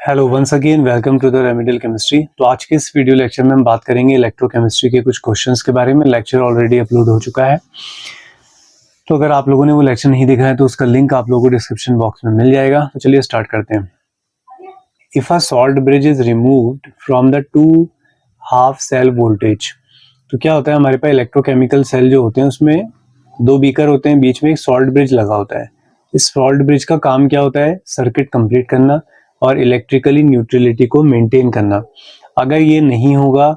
Hello once again welcome to the remedial chemistry. तो आज के इस वीडियो लेक्चर में हम बात करेंगे इलेक्ट्रोकेमिस्ट्री के कुछ क्वेश्चंस के बारे में। लेक्चर ऑलरेडी अपलोड हो चुका है, तो अगर आप लोगों ने वो लेक्चर नहीं देखा है तो उसका लिंक आप लोगों को डिस्क्रिप्शन बॉक्स में मिल जाएगा। तो चलिए स्टार्ट करते हैं। If a salt bridge is removed from the two half cell voltage, तो क्या होता है, हमारे पास इलेक्ट्रोकेमिकल सेल जो होते हैं उसमें दो बीकर होते हैं, बीच में एक सॉल्ट ब्रिज लगा होता है। इस सॉल्ट ब्रिज का काम क्या होता है? सर्किट कंप्लीट करना और इलेक्ट्रिकली न्यूट्रलिटी को मेंटेन करना। अगर ये नहीं होगा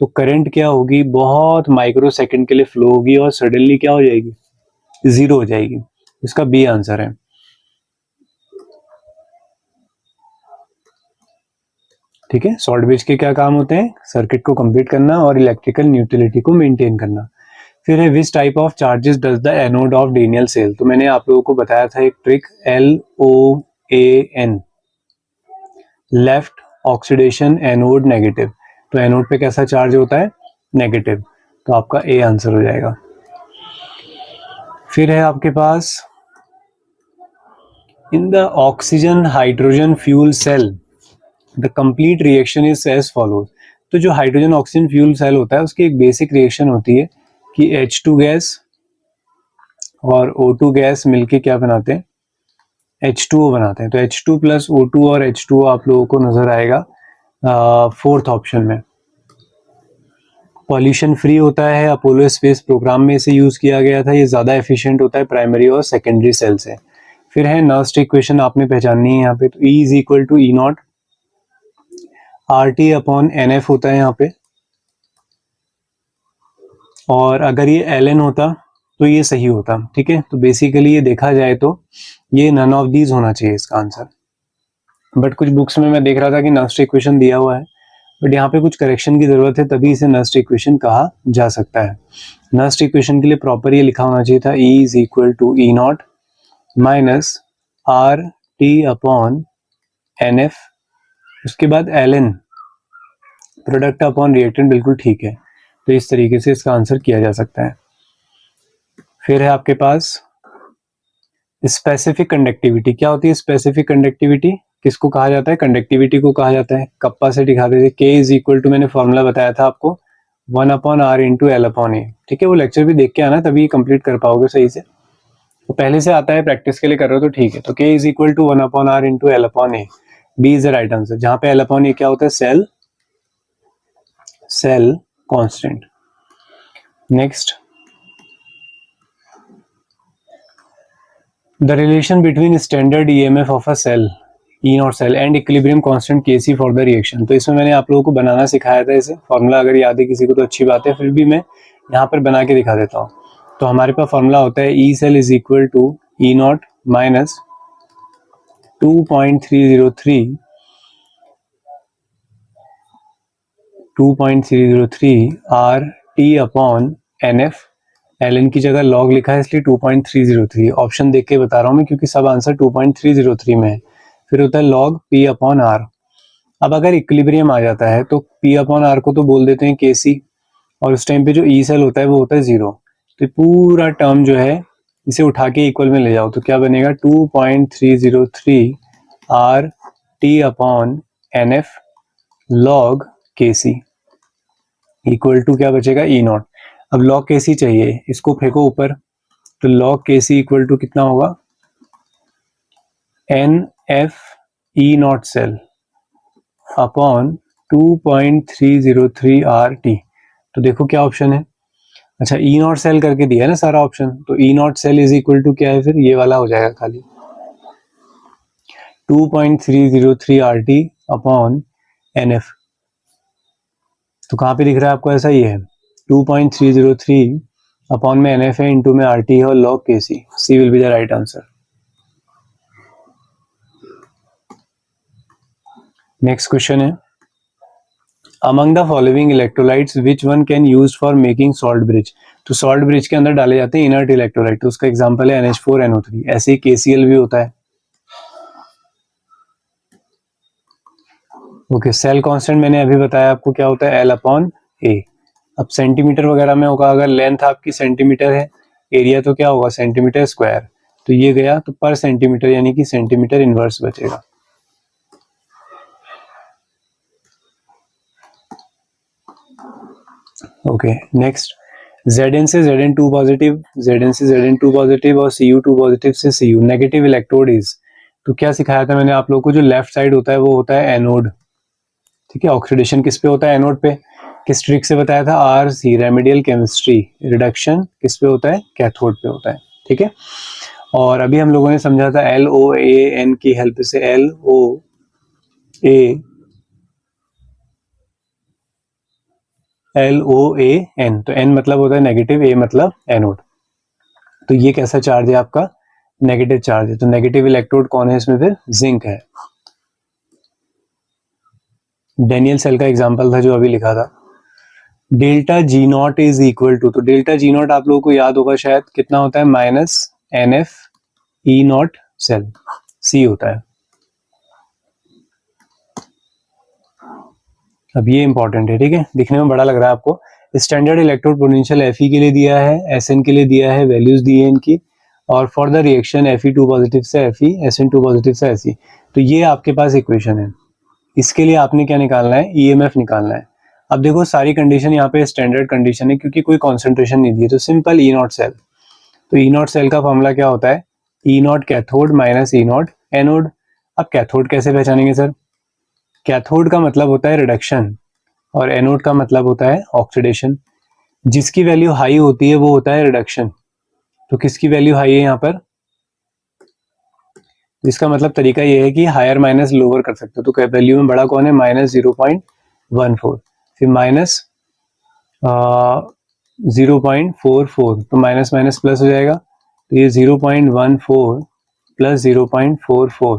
तो करंट क्या होगी? बहुत माइक्रो सेकंड के लिए फ्लो होगी और सडनली क्या हो जाएगी? जीरो हो जाएगी। इसका बी आंसर है। ठीक है, सॉल्ट ब्रिज के क्या काम होते हैं? सर्किट को कंप्लीट करना और इलेक्ट्रिकल न्यूट्रलिटी को मेंटेन करना। फिर है which type of charges does the anode of Daniel cell. तो मैंने आप लोगों को बताया था एक trick, LOAN, left oxidation anode negative. तो एनोड पे कैसा चार्ज होता है? नेगेटिव। तो आपका ए आंसर हो जाएगा। फिर है आपके पास in the oxygen hydrogen fuel cell the complete reaction is as follows. तो जो हाइड्रोजन ऑक्सीजन फ्यूल सेल होता है उसकी एक बेसिक रिएक्शन होती है कि H2 गैस और O2 गैस मिलके क्या बनाते हैं? H2O बनाते हैं। तो H2 प्लस O2 और H2O आप लोगों को नजर आएगा फोर्थ ऑप्शन में। पॉल्यूशन फ्री होता है, अपोलो स्पेस प्रोग्राम में इसे यूज किया गया था। ये ज्यादा एफिशिएंट होता है प्राइमरी और सेकेंडरी सेल से। फिर है नर्स्ट इक्वेशन आपने पहचाननी है यहाँ पे। तो E is equal to E not RT upon NF होता है यहाँ पे, और अगर ये LN होता तो ये सही होता। ठीक है, तो बेसिकली ये देखा जाए तो ये नन ऑफ दीज होना चाहिए इसका आंसर। बट कुछ बुक्स में मैं देख रहा था कि नर्स्ट इक्वेशन दिया हुआ है, बट यहाँ पे कुछ करेक्शन की जरूरत है, तभी इसे नर्स्ट इक्वेशन कहा जा सकता है। नर्स्ट इक्वेशन के लिए प्रॉपर ये लिखा होना चाहिए था E is equal to E not minus RT upon NF, उसके बाद LN प्रोडक्ट अपॉन रिएक्टेंट। बिल्कुल ठीक है, तो इस तरीके से इसका आंसर किया जा सकता है। फिर है आपके पास स्पेसिफिक कंडक्टिविटी। क्या होती है स्पेसिफिक कंडक्टिविटी? किसको कहा जाता है? कंडक्टिविटी को कहा जाता है। कप्पा से दिखाते थे। K इज इक्वल टू, मैंने फॉर्मूला बताया था आपको, 1 upon R into L upon A. ठीक है, वो लेक्चर भी देख के आना, तभी कंप्लीट कर पाओगे सही से। तो पहले से आता है, प्रैक्टिस के लिए कर रहे हो तो ठीक है। तो K is equal to 1 upon R into L upon A. B is the right answer, जहां पे L अपॉन ए क्या होता है? Cell constant. Next, the relation between standard EMF of a cell E not cell and equilibrium constant Kc for the reaction. तो इसमें मैंने आप लोगों को बनाना सिखाया था इसे। फॉर्मूला अगर याद है किसी को तो अच्छी बात है, फिर भी मैं यहाँ पर बना के दिखा देता हूँ। तो हमारे पास फॉर्मूला होता है E cell is equal to E not minus 2.303 RT upon NF। LN की जगह लॉग लिखा है इसलिए 2.303। ऑप्शन देख के बता रहा हूँ मैं, क्योंकि सब आंसर 2.303 में है। फिर होता है log P अपॉन R। अब अगर इक्विलिब्रियम आ जाता है तो P अपॉन R को तो बोल देते हैं Kc, और उस टाइम पे जो E सेल होता है वो होता है 0। तो पूरा टर्म जो है इसे उठा के इक्वल में ले जाओ तो क्या बनेगा? 2.303 RT upon NF log Kc equal to क्या बचेगा? E not. अब log Kc चाहिए, इसको फेंको ऊपर, तो log Kc इक्वल टू कितना होगा? NF E not cell upon 2.303 RT। तो देखो क्या ऑप्शन है। अच्छा, E नॉट सेल करके दिया है ना सारा ऑप्शन, तो E not cell is equal to क्या है? फिर ये वाला हो जाएगा खाली 2.303 RT अपॉन NF। तो कहाँ पे दिख रहा है आपको? ऐसा ही है, 2.303 अपॉन में NF है, इंटू में RT है और log Kc। C will be the right answer. Next question है, among the following electrolytes which one can use for making salt bridge. तो सॉल्ट ब्रिज के अंदर डाले जाते हैं इनर्ट इलेक्ट्रोलाइट, तो उसका एग्जांपल है NH4NO3। ऐसे ही KCl भी होता है। ओके, सेल कांस्टेंट मैंने अभी बताया आपको क्या होता है? L अपॉन ए। अब सेंटीमीटर वगैरह में होगा, अगर लेंथ आपकी सेंटीमीटर है, एरिया तो क्या होगा? Centimetre square. तो ये गया तो पर सेंटीमीटर, यानी कि सेंटीमीटर इनवर्स बचेगा। ओके नेक्स्ट, Zn से Zn2 पॉजिटिव, Zn से Zn2 पॉजिटिव और Cu2 पॉजिटिव से Cu नेगेटिव इलेक्ट्रोड इज, तो क्या सिखाया था मैंने आप लोगों को, जो लेफ्ट साइड होता है वो होता है एनोड, ठीक है। ऑक्सीडेशन किस पे होता है, एनोड पे। किस ट्रिक से बताया था, RC रेमेडियल केमिस्ट्री, रिडक्शन किस पे होता है, कैथोड पे होता है, ठीक है। और अभी हम लोगों ने समझा था LOAN की हेल्प से, LOAN, तो N मतलब होता है नेगेटिव, A मतलब एनोड। तो ये कैसा चार्ज है आपका, नेगेटिव चार्ज है। तो नेगेटिव इलेक्ट्रोड कौन है इसमें, फिर जिंक है। डेनियल सेल का एग्जांपल था जो अभी लिखा था। Delta G not is equal to, तो डेल्टा जी नॉट आप लोगों को याद होगा शायद, कितना होता है, -NF E not cell, C होता है। अब ये इंपॉर्टेंट है, ठीक है, दिखने में बड़ा लग रहा है आपको। स्टैंडर्ड इलेक्ट्रोड पोटेंशियल Fe के लिए दिया है, Sn के लिए दिया है, वैल्यूज दी है इनकी, और for the reaction Fe2 positive से Fe, Sn2 पॉजिटिव से Se। तो ये आपके पास इक्वेशन है। इसके लिए आपने क्या निकालना है, EMF निकालना है। अब देखो सारी कंडीशन यहाँ पे स्टैंडर्ड कंडीशन है, क्योंकि कोई कॉन्सेंट्रेशन नहीं दी है, तो सिंपल E नॉट सेल। तो E नॉट सेल का फॉर्मूला क्या होता है, E naught cathode minus E not anode. अब कैथोड कैसे पहचानेंगे सर, कैथोड का मतलब होता है रिडक्शन और एनोड का मतलब होता है ऑक्सीडेशन। जिसकी वैल्यू हाई होती है वो होता है रिडक्शन। तो किसकी वैल्यू हाई है यहाँ पर, इसका मतलब तरीका ये है कि हायर माइनस लोअर कर सकते हो। तो वैल्यू में बड़ा कौन है, -0.14, फिर -0.44, तो माइनस माइनस प्लस हो जाएगा। तो ये 0.14 प्लस 0.44,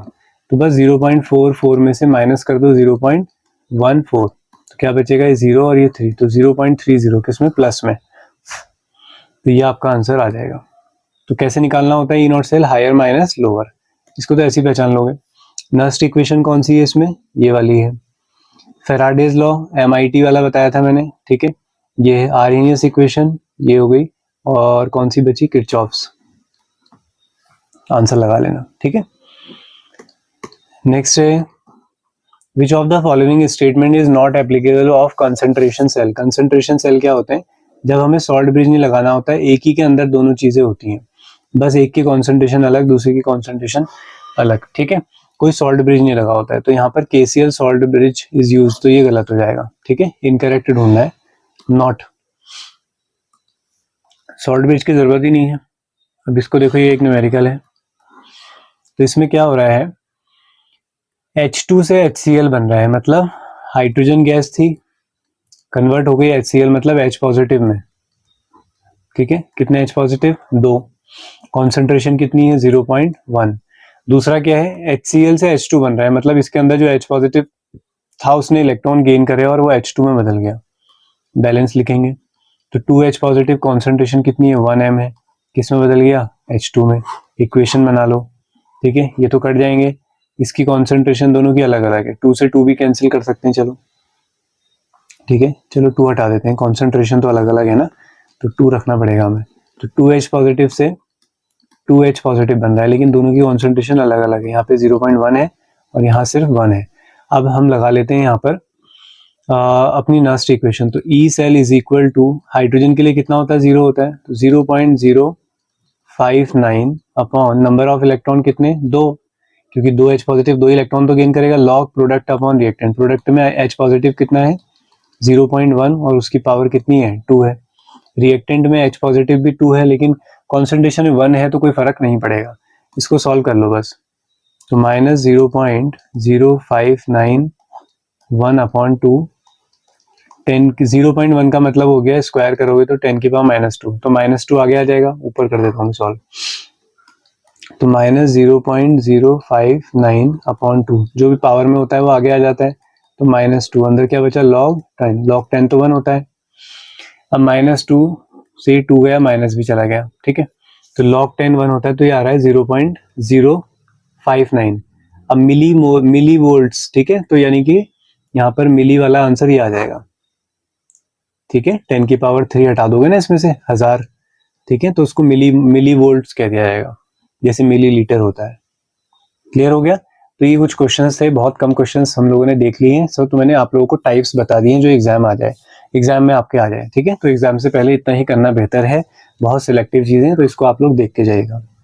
तो बस 0.44 में से माइनस कर दो 0.14, तो क्या बचेगा, ये 0 और ये 3, तो 0.30 किसमें, प्लस में। तो ये आपका आंसर आ जाएगा। तो कैसे निकालना होता है E not cell, higher minus lower, इसको तो ऐसे ही पहचान लोगे। नस्ट इक्वेशन कौन सी है इसमें, ये वाली है। फेराडेज लॉ MIT वाला बताया था मैंने, ठीक है। ये है आर्हेनियस इक्वेशन, ये हो गई, और कौन सी बची, किरचॉफ्स। आंसर लगा लेना, ठीक है। नेक्स्ट है, which of the following statement is not applicable of concentration cell. Concentration cell क्या होते हैं, जब हमें सॉल्ट ब्रिज नहीं लगाना होता है, एक ही के अंदर दोनों चीजें होती हैं, बस एक की कॉन्सेंट्रेशन अलग, दूसरे की कॉन्सेंट्रेशन अलग, ठीक है। कोई सॉल्ट ब्रिज नहीं लगा होता है, तो यहाँ पर KCl salt bridge is use, तो ये गलत हो जाएगा, ठीक है। इनकरेक्ट ढूंढना है, नॉट, सॉल्ट ब्रिज की जरूरत ही नहीं है। अब इसको देखो, ये एक न्यूमेरिकल है, तो इसमें क्या हो रहा है, H2 से HCl बन रहा है, मतलब हाइड्रोजन गैस थी, कन्वर्ट हो गई HCl, मतलब H पॉजिटिव में, ठीक है। कितने H पॉजिटिव, 2, कॉन्सेंट्रेशन कितनी है, 0.1। दूसरा क्या है, HCl से H2 बन रहा है, मतलब इसके अंदर जो H पॉजिटिव था उसने इलेक्ट्रॉन गेन करे और वो H2 में बदल गया, बैलेंस लिखेंगे। तो 2H पॉजिटिव कॉन्सेंट्रेशन कितनी है, 1m है, किस में बदल गया, H2 में। इक्वेशन बना लो, ठीक है, ये तो कट जाएंगे, इसकी कॉन्सेंट्रेशन दोनों की अलग अलग है, 2 से 2 भी कैंसिल कर सकते हैं, चलो ठीक है, चलो 2 हटा देते हैं, कॉन्सेंट्रेशन तो अलग अलग है ना, तो 2 रखना पड़ेगा हमें। तो 2H पॉजिटिव से 2H पॉजिटिव बन रहा है, लेकिन दोनों की कॉन्सेंट्रेशन अलग अलग है, यहाँ पे 0.1 है और यहाँ सिर्फ 1 है। अब हम लगा लेते हैं यहाँ पर अपनी नस्ट इक्वेशन। तो E cell is equal to, hydrogen के लिए कितना होता है, 0 होता है, तो 0.059 अपॉन नंबर ऑफ इलेक्ट्रॉन कितने, 2, क्योंकि 2H पॉजिटिव 2 इलेक्ट्रॉन तो गेन करेगा, log product upon reactant. Product में H पॉजिटिव कितना है, 0.1, और उसकी पावर कितनी है, 2 है। रिएक्टेंट में H पॉजिटिव भी 2 है, लेकिन कॉन्सेंट्रेशन में 1 है, तो कोई फर्क नहीं पड़ेगा, इसको सॉल्व कर लो बस। तो -0.059 1 अपॉन 2, 0.1 का मतलब हो गया, स्क्वायर करोगे तो 10 की पावर -2, तो -2 आगे आ जाएगा, ऊपर कर देता हूँ सॉल्व। तो -0.059 अपॉन 2, जो भी पावर में होता है वो आगे आ जाता है, तो -2, अंदर क्या बचा, log 10, log 10 तो 1 होता है। अब -2 से 2 गया, माइनस भी चला गया, ठीक है, तो log 10 1 होता है, तो ये आ रहा है 0.059। अब मिली वोल्ट्स, ठीक है, तो यानी कि यहाँ पर मिली वाला आंसर ये आ जाएगा, ठीक है। 10 की पावर 3 हटा दोगे ना इसमें से 1000, ठीक है, तो उसको मिली वोल्ट्स कह दिया जाएगा, जैसे मिली लीटर होता है। क्लियर हो गया। तो ये कुछ क्वेश्चंस थे, बहुत कम क्वेश्चंस हम लोगों ने देख लिए हैं, सो तो मैंने आप लोगों को टाइप्स बता दिए जो एग्जाम आ जाए। एग्जाम में आपके आ जाए, ठीक है। तो एग्जाम से पहले इतना ही करना बेहतर है, बहुत सिलेक्टिव चीजें, तो इसको आप लोग देख के जाइएगा।